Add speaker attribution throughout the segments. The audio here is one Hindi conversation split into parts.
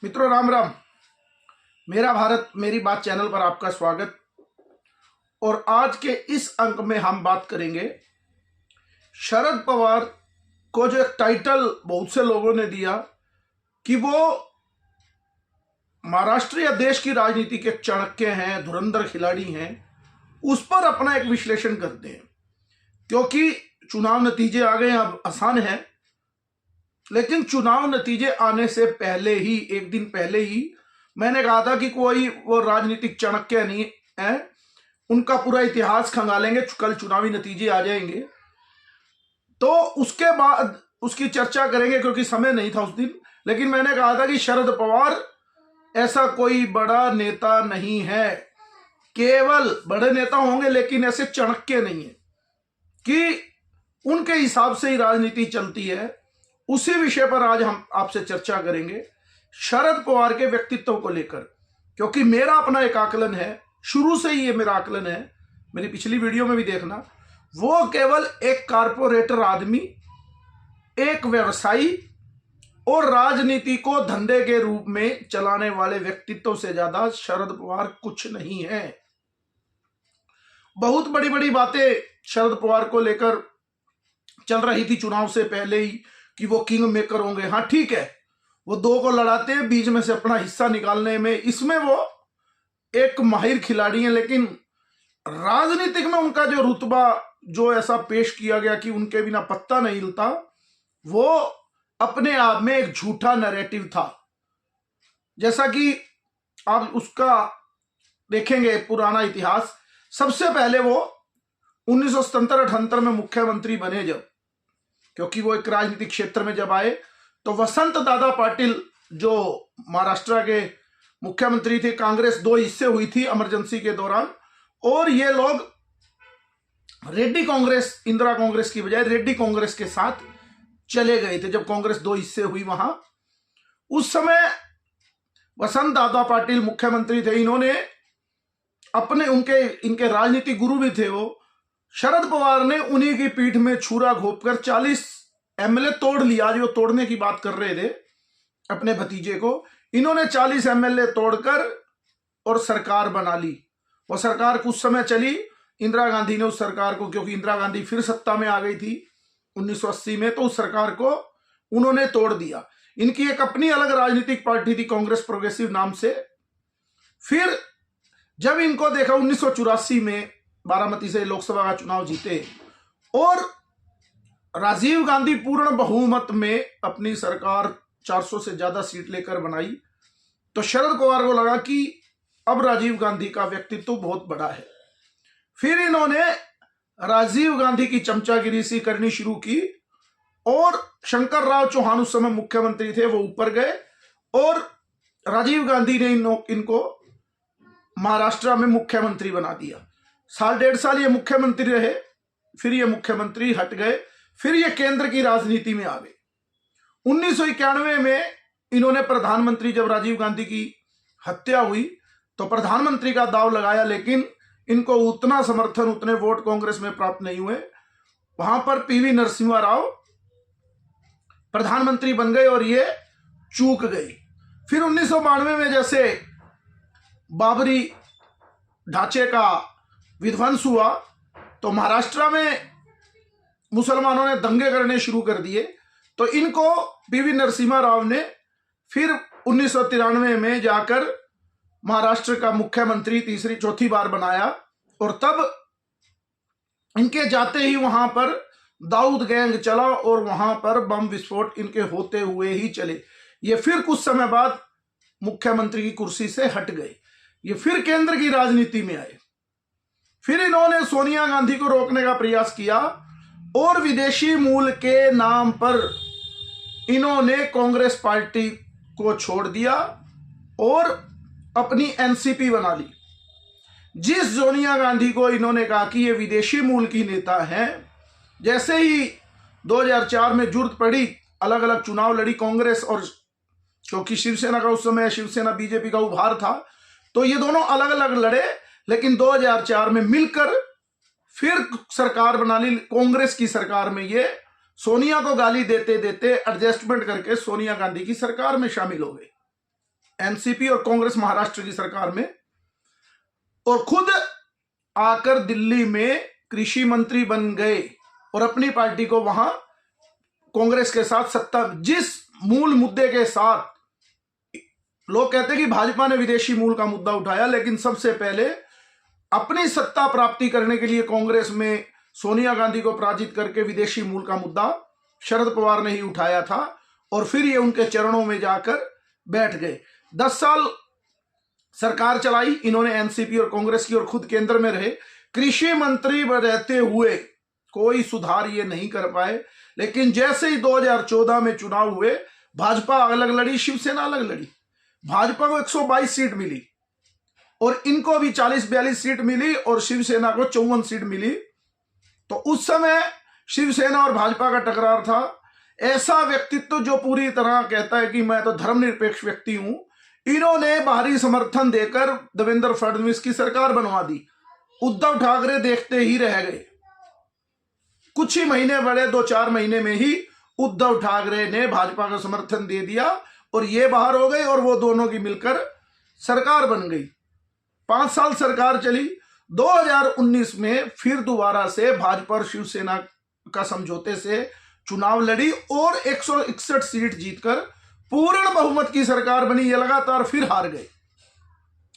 Speaker 1: मित्रों, राम राम। मेरा भारत मेरी बात चैनल पर आपका स्वागत। और आज के इस अंक में हम बात करेंगे शरद पवार को जो एक टाइटल बहुत से लोगों ने दिया कि वो महाराष्ट्र या देश की राजनीति के चाणक्य हैं, धुरंधर खिलाड़ी हैं, उस पर अपना एक विश्लेषण करते हैं। क्योंकि चुनाव नतीजे आ गए, अब आसान है, लेकिन चुनाव नतीजे आने से पहले ही, एक दिन पहले ही मैंने कहा था कि कोई वो राजनीतिक चाणक्य नहीं है, उनका पूरा इतिहास खंगालेंगे, कल चुनावी नतीजे आ जाएंगे तो उसके बाद उसकी चर्चा करेंगे, क्योंकि समय नहीं था उस दिन। लेकिन मैंने कहा था कि शरद पवार ऐसा कोई बड़ा नेता नहीं है, केवल बड़े नेता होंगे लेकिन ऐसे चाणक्य नहीं है कि उनके हिसाब से ही राजनीति चलती है। उसी विषय पर आज हम आपसे चर्चा करेंगे, शरद पवार के व्यक्तित्व को लेकर। क्योंकि मेरा अपना एक आकलन है, शुरू से ही ये मेरा आकलन है, मेरी पिछली वीडियो में भी देखना, वो केवल एक कारपोरेटर आदमी, एक व्यवसायी और राजनीति को धंधे के रूप में चलाने वाले व्यक्तित्व से ज्यादा शरद पवार कुछ नहीं है। बहुत बड़ी बड़ी बातें शरद पवार को लेकर चल रही थी चुनाव से पहले ही कि वो किंग मेकर होंगे। हाँ ठीक है, वो दो को लड़ाते हैं, बीच में से अपना हिस्सा निकालने में, इसमें वो एक माहिर खिलाड़ी हैं। लेकिन राजनीतिक में उनका जो रुतबा, जो ऐसा पेश किया गया कि उनके बिना पत्ता नहीं हिलता, वो अपने आप में एक झूठा नैरेटिव था। जैसा कि आप उसका देखेंगे पुराना इतिहास, सबसे पहले वो 1977-78 में मुख्यमंत्री बने जब, क्योंकि वो एक राजनीतिक क्षेत्र में जब आए तो वसंत दादा पाटिल जो महाराष्ट्र के मुख्यमंत्री थे, कांग्रेस दो हिस्से हुई थी इमरजेंसी के दौरान, और ये लोग रेड्डी कांग्रेस, इंदिरा कांग्रेस की बजाय रेड्डी कांग्रेस के साथ चले गए थे जब कांग्रेस दो हिस्से हुई वहां। उस समय वसंत दादा पाटिल मुख्यमंत्री थे। इन्होंने अपने इनके राजनीतिक गुरु भी थे वो, शरद पवार ने उन्हीं की पीठ में छुरा घोंपकर 40 एमएलए तोड़ लिया। जो तोड़ने की बात कर रहे थे अपने भतीजे को, इन्होंने 40 एमएलए तोड़कर और सरकार बना ली। वो सरकार कुछ समय चली, इंदिरा गांधी ने उस सरकार को, क्योंकि इंदिरा गांधी फिर सत्ता में आ गई थी 1980 में, तो उस सरकार को उन्होंने तोड़ दिया। इनकी एक अपनी अलग राजनीतिक पार्टी थी, कांग्रेस प्रोग्रेसिव नाम से। फिर जब इनको देखा 1984 में बारामती से लोकसभा का चुनाव जीते और राजीव गांधी पूर्ण बहुमत में अपनी सरकार 400 से ज्यादा सीट लेकर बनाई, तो शरद पवार को लगा कि अब राजीव गांधी का व्यक्तित्व बहुत बड़ा है। फिर इन्होंने राजीव गांधी की चमचागिरी सी करनी शुरू की और शंकर राव चौहान उस समय मुख्यमंत्री थे, वो ऊपर गए और राजीव गांधी ने इनको महाराष्ट्र में मुख्यमंत्री बना दिया। साल डेढ़ साल ये मुख्यमंत्री रहे, फिर ये मुख्यमंत्री हट गए, फिर ये केंद्र की राजनीति में आ गए। 1991 में इन्होंने प्रधानमंत्री, जब राजीव गांधी की हत्या हुई तो प्रधानमंत्री का दांव लगाया, लेकिन इनको उतना समर्थन, उतने वोट कांग्रेस में प्राप्त नहीं हुए। वहां पर पीवी नरसिम्हा राव प्रधानमंत्री बन गए और ये चूक गई। फिर 1992 में जैसे बाबरी ढांचे का विध्वंस हुआ तो महाराष्ट्र में मुसलमानों ने दंगे करने शुरू कर दिए, तो इनको पीवी नरसिम्हा राव ने फिर 1993 में जाकर महाराष्ट्र का मुख्यमंत्री तीसरी चौथी बार बनाया। और तब इनके जाते ही वहां पर दाऊद गैंग चला और वहां पर बम विस्फोट इनके होते हुए ही चले। ये फिर कुछ समय बाद मुख्यमंत्री की कुर्सी से हट गए, ये फिर केंद्र की राजनीति में आए। फिर इन्होंने सोनिया गांधी को रोकने का प्रयास किया और विदेशी मूल के नाम पर इन्होंने कांग्रेस पार्टी को छोड़ दिया और अपनी एनसीपी बना ली। जिस सोनिया गांधी को इन्होंने कहा कि ये विदेशी मूल की नेता हैं, जैसे ही 2004 में जरूरत पड़ी, अलग अलग चुनाव लड़ी कांग्रेस, और क्योंकि शिवसेना का उस समय, शिवसेना बीजेपी का उभार था, तो ये दोनों अलग अलग लड़े, लेकिन 2004 में मिलकर फिर सरकार बना ली। कांग्रेस की सरकार में ये सोनिया को गाली देते देते एडजस्टमेंट करके सोनिया गांधी की सरकार में शामिल हो गए। एनसीपी और कांग्रेस महाराष्ट्र की सरकार में, और खुद आकर दिल्ली में कृषि मंत्री बन गए और अपनी पार्टी को वहां कांग्रेस के साथ सत्ता, जिस मूल मुद्दे के साथ लोग कहते हैं कि भाजपा ने विदेशी मूल का मुद्दा उठाया, लेकिन सबसे पहले अपनी सत्ता प्राप्ति करने के लिए कांग्रेस में सोनिया गांधी को पराजित करके विदेशी मूल का मुद्दा शरद पवार ने ही उठाया था, और फिर ये उनके चरणों में जाकर बैठ गए। 10 साल सरकार चलाई इन्होंने एनसीपी और कांग्रेस की, और खुद केंद्र में रहे। कृषि मंत्री रहते हुए कोई सुधार ये नहीं कर पाए। लेकिन जैसे ही 2014 में चुनाव हुए, भाजपा अलग लड़ी, शिवसेना अलग लड़ी। भाजपा को 122 सीट मिली और इनको भी 40-42 सीट मिली, और शिवसेना को 54 सीट मिली। तो उस समय शिवसेना और भाजपा का टकरार था। ऐसा व्यक्तित्व जो पूरी तरह कहता है कि मैं तो धर्मनिरपेक्ष व्यक्ति हूं, इन्होंने बाहरी समर्थन देकर देवेंद्र फडणवीस की सरकार बनवा दी। उद्धव ठाकरे देखते ही रह गए। कुछ ही महीने बड़े, 2-4 महीने में ही उद्धव ठाकरे ने भाजपा का समर्थन दे दिया और ये बाहर हो गए, और वो दोनों की मिलकर सरकार बन गई। 5 साल सरकार चली। 2019 में फिर दोबारा से भाजपा और शिवसेना का समझौते से चुनाव लड़ी और 161 सीट जीतकर पूर्ण बहुमत की सरकार बनी। ये लगातार फिर हार गए।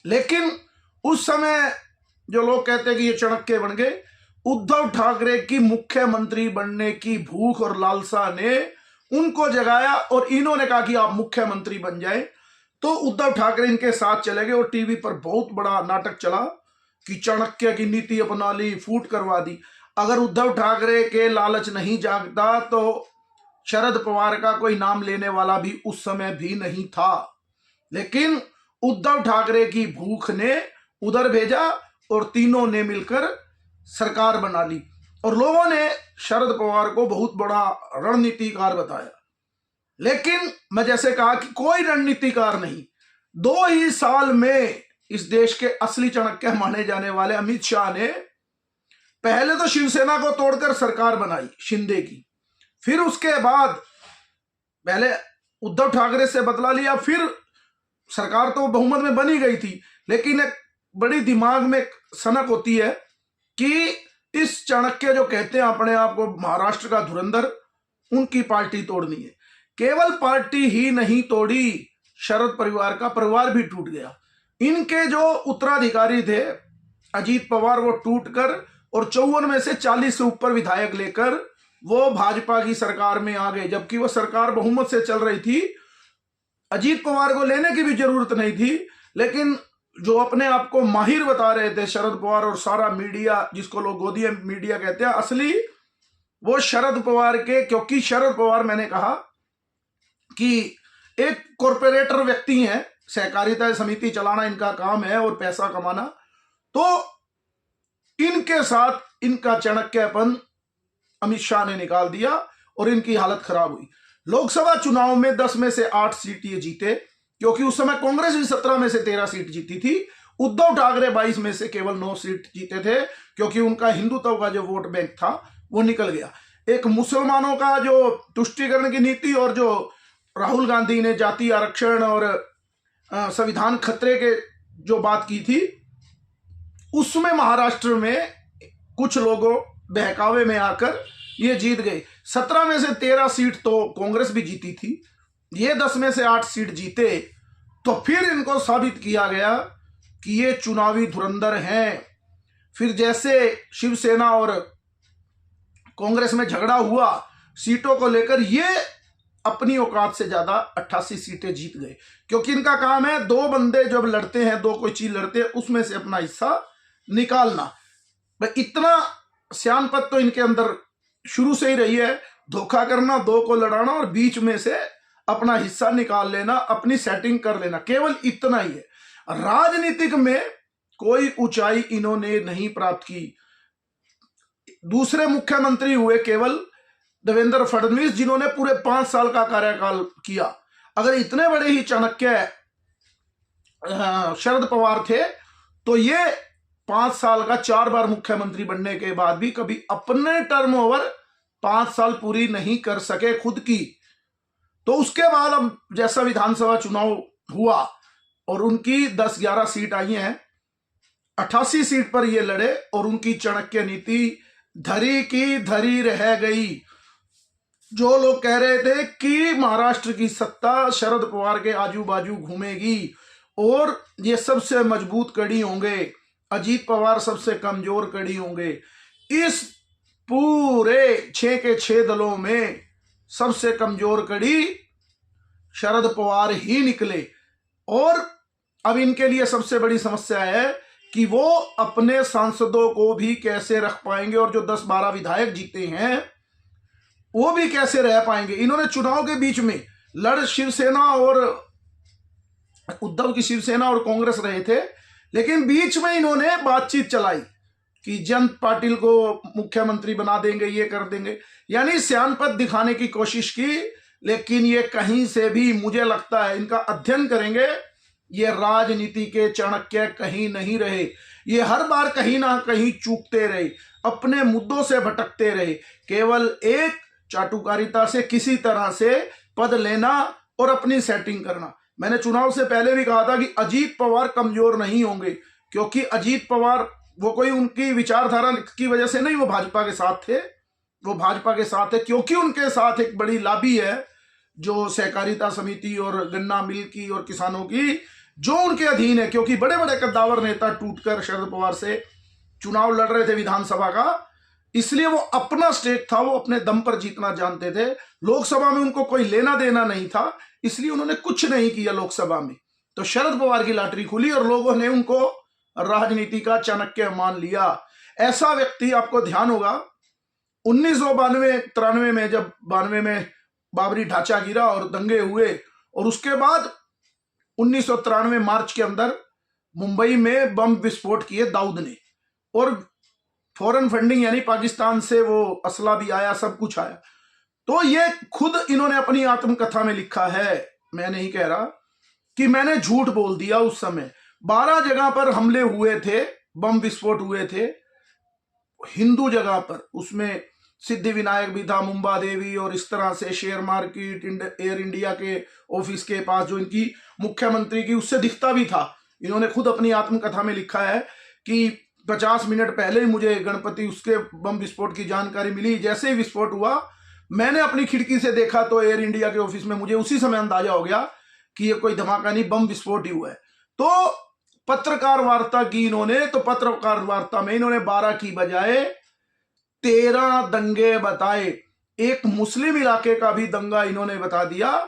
Speaker 1: लेकिन उस समय जो लोग कहते हैं कि ये चाणक्य बन गए, उद्धव ठाकरे की मुख्यमंत्री बनने की भूख और लालसा ने उनको जगाया, और इन्होंने कहा कि आप मुख्यमंत्री बन जाए। तो उद्धव ठाकरे इनके साथ चले गए, और टीवी पर बहुत बड़ा नाटक चला कि चाणक्य की नीति अपना ली, फूट करवा दी। अगर उद्धव ठाकरे के लालच नहीं जागता तो शरद पवार का कोई नाम लेने वाला भी उस समय भी नहीं था। लेकिन उद्धव ठाकरे की भूख ने उधर भेजा और तीनों ने मिलकर सरकार बना ली, और लोगों ने शरद पवार को बहुत बड़ा रणनीतिकार बताया। लेकिन मैं जैसे कहा कि कोई रणनीतिकार नहीं। 2 ही साल में इस देश के असली चाणक्य माने जाने वाले अमित शाह ने पहले तो शिवसेना को तोड़कर सरकार बनाई शिंदे की, फिर उसके बाद पहले उद्धव ठाकरे से बदला लिया, फिर सरकार तो बहुमत में बनी गई थी। लेकिन एक बड़ी दिमाग में सनक होती है कि इस चाणक्य जो कहते हैं अपने आप को महाराष्ट्र का धुरंधर, उनकी पार्टी तोड़नी है। केवल पार्टी ही नहीं तोड़ी, शरद परिवार का परिवार भी टूट गया। इनके जो उत्तराधिकारी थे अजीत पवार, वो टूटकर और 54 में से 40 से ऊपर विधायक लेकर वो भाजपा की सरकार में आ गए, जबकि वो सरकार बहुमत से चल रही थी। अजीत पवार को लेने की भी जरूरत नहीं थी। लेकिन जो अपने आप को माहिर बता रहे थे शरद पवार और सारा मीडिया, जिसको लोग गोदी मीडिया कहते हैं, असली वो शरद पवार के, क्योंकि शरद पवार मैंने कहा कि एक कॉर्पोरेटर व्यक्ति हैं, सहकारिता समिति चलाना इनका काम है और पैसा कमाना। तो इनके साथ इनका चाणक्यपन अमित शाह ने निकाल दिया और इनकी हालत खराब हुई। लोकसभा चुनाव में 10 में से 8 सीट ये जीते, क्योंकि उस समय कांग्रेस भी 17 में से 13 सीट जीती थी। उद्धव ठाकरे 22 में से केवल 9 सीट जीते थे, क्योंकि उनका हिंदुत्व का जो वोट बैंक था वो निकल गया। एक मुसलमानों का जो तुष्टीकरण की नीति, और जो राहुल गांधी ने जाति आरक्षण और संविधान खतरे के जो बात की थी, उसमें महाराष्ट्र में कुछ लोगों बहकावे में आकर ये जीत गए। 17 में से 13 सीट तो कांग्रेस भी जीती थी, ये 10 में से 8 सीट जीते। तो फिर इनको साबित किया गया कि ये चुनावी धुरंधर हैं। फिर जैसे शिवसेना और कांग्रेस में झगड़ा हुआ सीटों को लेकर, ये अपनी औकात से ज्यादा 88 सीटें जीत गए, क्योंकि इनका काम है 2 बंदे जब लड़ते हैं, 2 कोई चीज लड़ते हैं, उसमें से अपना हिस्सा निकालना। भाई इतना सियानपत तो इनके अंदर शुरू से ही रही है, धोखा करना, 2 को लड़ाना और बीच में से अपना हिस्सा निकाल लेना, अपनी सेटिंग कर लेना, केवल इतना ही है। राजनीतिक में कोई ऊंचाई इन्होंने नहीं प्राप्त की। दूसरे मुख्यमंत्री हुए केवल देवेंद्र फडणवीस, जिन्होंने पूरे 5 साल का कार्यकाल किया। अगर इतने बड़े ही चाणक्य शरद पवार थे, तो ये 5 साल का 4 बार मुख्यमंत्री बनने के बाद भी कभी अपने टर्म ओवर 5 साल पूरी नहीं कर सके खुद की। तो उसके बाद अब जैसा विधानसभा चुनाव हुआ, और उनकी 10-11 सीट आई हैं, 88 सीट पर ये लड़े और उनकी चाणक्य नीति धरी की धरी रह गई। जो लोग कह रहे थे कि महाराष्ट्र की सत्ता शरद पवार के आजू बाजू घूमेगी और ये सबसे मजबूत कड़ी होंगे, अजीत पवार सबसे कमजोर कड़ी होंगे, इस पूरे 6 के 6 दलों में सबसे कमजोर कड़ी शरद पवार ही निकले। और अब इनके लिए सबसे बड़ी समस्या है कि वो अपने सांसदों को भी कैसे रख पाएंगे और जो 10-12 विधायक जीते हैं वो भी कैसे रह पाएंगे। इन्होंने चुनाव के बीच में शिवसेना और उद्धव की शिवसेना और कांग्रेस रहे थे, लेकिन बीच में इन्होंने बातचीत चलाई कि जयंत पाटिल को मुख्यमंत्री बना देंगे, ये कर देंगे, यानी सियानपत दिखाने की कोशिश की। लेकिन ये कहीं से भी, मुझे लगता है इनका अध्ययन करेंगे, ये राजनीति के चाणक्य कहीं नहीं रहे। ये हर बार कहीं ना कहीं चूकते रहे, अपने मुद्दों से भटकते रहे, केवल एक चाटुकारिता से किसी तरह से पद लेना और अपनी सेटिंग करना। मैंने चुनाव से पहले भी कहा था कि अजीत पवार कमजोर नहीं होंगे, क्योंकि अजीत पवार वो कोई उनकी विचारधारा की वजह से नहीं, वो भाजपा के साथ थे, वो भाजपा के साथ है क्योंकि उनके साथ एक बड़ी लॉबी है जो सहकारिता समिति और गन्ना मिल की और किसानों की, जो उनके अधीन है। क्योंकि बड़े बड़े कद्दावर नेता टूटकर शरद पवार से चुनाव लड़ रहे थे विधानसभा का, इसलिए वो अपना स्टेट था, वो अपने दम पर जीतना जानते थे। लोकसभा में उनको कोई लेना देना नहीं था, इसलिए उन्होंने कुछ नहीं किया लोकसभा में। तो शरद पवार की लॉटरी खुली और लोगों ने उनको राजनीति का चाणक्य मान लिया। ऐसा व्यक्ति, आपको ध्यान होगा 1992-93 में, जब 92 में बाबरी ढांचा गिरा और दंगे हुए, और उसके बाद 1993 मार्च के अंदर मुंबई में बम विस्फोट किए दाऊद ने, और फॉरेन फंडिंग यानी पाकिस्तान से वो असला भी आया, सब कुछ आया। तो ये खुद इन्होंने अपनी आत्मकथा में लिखा है, मैं नहीं कह रहा कि मैंने झूठ बोल दिया। उस समय 12 जगह पर हमले हुए थे, बम विस्फोट हुए थे हिंदू जगह पर, उसमें सिद्धि विनायक भी था, मुंबा देवी, और इस तरह से शेयर मार्केट, एयर इंडिया के ऑफिस के पास जो इनकी मुख्यमंत्री की, उससे दिखता भी था। इन्होंने खुद अपनी आत्मकथा में लिखा है कि 50 मिनट पहले ही मुझे गणपति उसके बम विस्फोट की जानकारी मिली। जैसे ही विस्फोट हुआ, मैंने अपनी खिड़की से देखा तो एयर इंडिया के ऑफिस में, मुझे उसी समय अंदाजा हो गया कि ये कोई धमाका नहीं, बम विस्फोट ही हुआ है। तो पत्रकार वार्ता की इन्होंने, तो पत्रकार वार्ता में इन्होंने 12 की बजाय 13 दंगे बताए। एक मुस्लिम इलाके का भी दंगा इन्होंने बता दिया,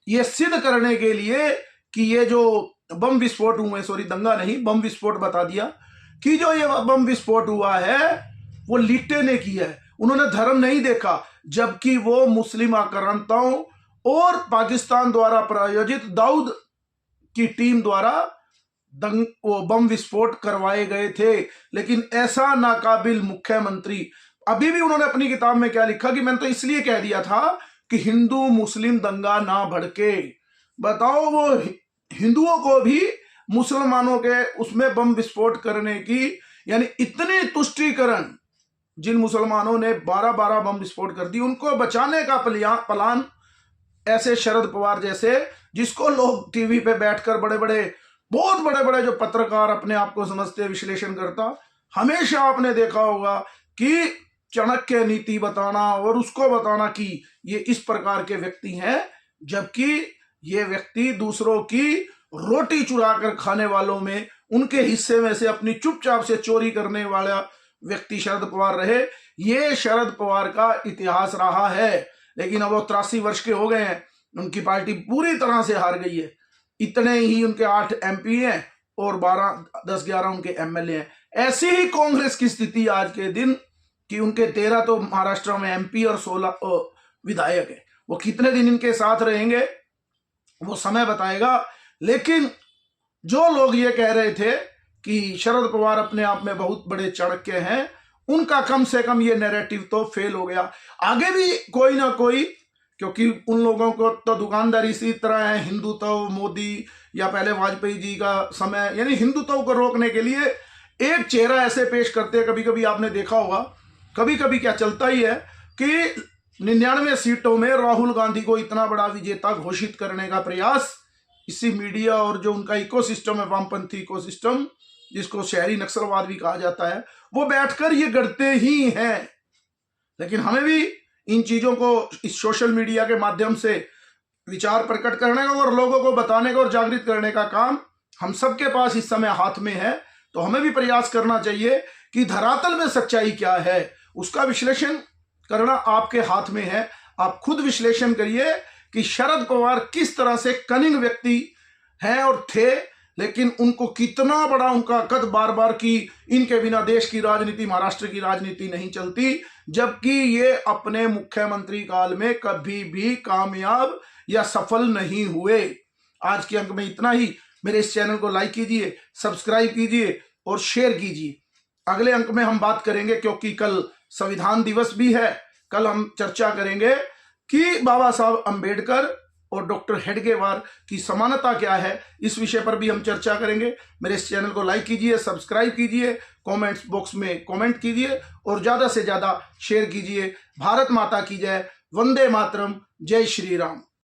Speaker 1: ये सिद्ध करने के लिए कि ये जो बम विस्फोट हुए, सॉरी दंगा नहीं, बम विस्फोट बता दिया कि जो ये बम विस्फोट हुआ है वो लिट्टे ने किया है। उन्होंने धर्म नहीं देखा, जबकि वो मुस्लिम आक्रांताओं और पाकिस्तान द्वारा प्रायोजित दाऊद की टीम द्वारा वो बम विस्फोट करवाए गए थे। लेकिन ऐसा नाकाबिल मुख्यमंत्री, अभी भी उन्होंने अपनी किताब में क्या लिखा कि मैंने तो इसलिए कह दिया था कि हिंदू मुस्लिम दंगा ना भड़के। बताओ, वो हिंदुओं को भी मुसलमानों के उसमें बम विस्फोट करने की, यानी इतने तुष्टीकरण, जिन मुसलमानों ने 12-12 बम विस्फोट कर दी, उनको बचाने का प्लान ऐसे शरद पवार जैसे, जिसको लोग टीवी पे बैठकर बहुत बड़े बड़े जो पत्रकार अपने आप को समझते विश्लेषण करता, हमेशा आपने देखा होगा कि चाणक्य नीति बताना और उसको बताना कि ये इस प्रकार के व्यक्ति हैं, जबकि ये व्यक्ति दूसरों की रोटी चुरा कर खाने वालों में, उनके हिस्से में से अपनी चुपचाप से चोरी करने वाला व्यक्ति शरद पवार रहे। ये शरद पवार का इतिहास रहा है। लेकिन अब वो 83 वर्ष के हो गए हैं, उनकी पार्टी पूरी तरह से हार गई है। इतने ही उनके 8 MP हैं और 10-11 उनके MLA हैं। ऐसी ही कांग्रेस की स्थिति आज के दिन कि उनके 13 तो महाराष्ट्र में MP और 16 विधायक है। वो कितने दिन इनके साथ रहेंगे वो समय बताएगा। लेकिन जो लोग ये कह रहे थे कि शरद पवार अपने आप में बहुत बड़े चाणक्य हैं, उनका कम से कम ये नैरेटिव तो फेल हो गया। आगे भी कोई ना कोई, क्योंकि उन लोगों को तो दुकानदारी इसी तरह है, हिंदुत्व, मोदी या पहले वाजपेयी जी का समय, यानी हिंदुत्व को रोकने के लिए एक चेहरा ऐसे पेश करते हैं। कभी कभी आपने देखा होगा, कभी कभी क्या चलता ही है कि 99 सीटों में राहुल गांधी को इतना बड़ा विजेता घोषित करने का प्रयास इसी मीडिया और जो उनका इकोसिस्टम है, वामपंथी इकोसिस्टम, जिसको शहरी नक्सलवाद भी कहा जाता है, वो बैठकर ये गढ़ते ही हैं। लेकिन हमें भी इन चीजों को इस सोशल मीडिया के माध्यम से विचार प्रकट करने का और लोगों को बताने का और जागृत करने का काम हम सबके पास इस समय हाथ में है। तो हमें भी प्रयास करना चाहिए कि धरातल में सच्चाई क्या है, उसका विश्लेषण करना आपके हाथ में है। आप खुद विश्लेषण करिए कि शरद पवार किस तरह से कनिंग व्यक्ति हैं और थे, लेकिन उनको कितना बड़ा उनका कद बार बार कि इनके बिना देश की राजनीति, महाराष्ट्र की राजनीति नहीं चलती, जबकि ये अपने मुख्यमंत्री काल में कभी भी कामयाब या सफल नहीं हुए। आज के अंक में इतना ही। मेरे इस चैनल को लाइक कीजिए, सब्सक्राइब कीजिए और शेयर कीजिए। अगले अंक में हम बात करेंगे, क्योंकि कल संविधान दिवस भी है, कल हम चर्चा करेंगे कि बाबा साहब अंबेडकर और डॉक्टर हेडगेवार की समानता क्या है। इस विषय पर भी हम चर्चा करेंगे। मेरे इस चैनल को लाइक कीजिए, सब्सक्राइब कीजिए, कमेंट्स बॉक्स में कमेंट कीजिए और ज्यादा से ज्यादा शेयर कीजिए। भारत माता की जय, वंदे मातरम, जय श्री राम।